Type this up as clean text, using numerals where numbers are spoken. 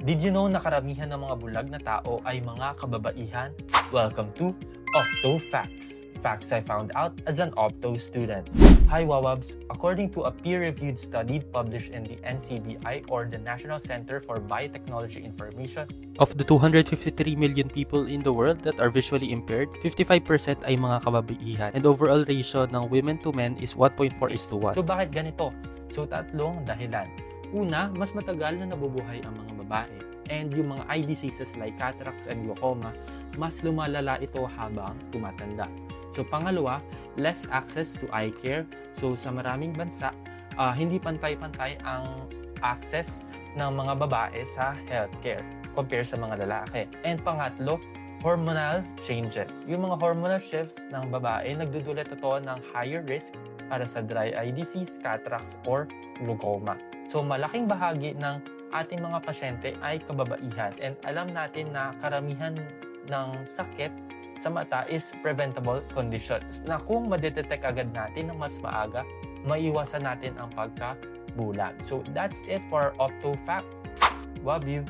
Did you know na karamihan ng mga bulag na tao ay mga kababaihan? Welcome to Opto Facts. Facts I found out as an Opto student. Hi Wawabs! According to a peer-reviewed study published in the NCBI or the National Center for Biotechnology Information, Of the 253 million people in the world that are visually impaired, 55% ay mga kababaihan and overall ratio ng women to men is 1.4:1. so bakit ganito? So tatlong dahilan. Una, mas matagal na nabubuhay ang mga babae. And yung mga eye diseases like cataracts and glaucoma, mas lumalala ito habang tumatanda. So pangalawa, less access to eye care. So sa maraming bansa, hindi pantay-pantay ang access ng mga babae sa healthcare compare sa mga lalaki. And pangatlo, hormonal changes. Yung mga hormonal shifts ng babae, nagdudulot ito ng higher risk para sa dry eye disease, cataracts, or glaucoma. So malaking bahagi ng ating mga pasyente ay kababaihan and alam natin na karamihan ng sakit sa mata is preventable conditions na kung madetect agad natin ng mas maaga, maiwasan natin ang pagkabulag. So that's it for Opto Fact. Love you!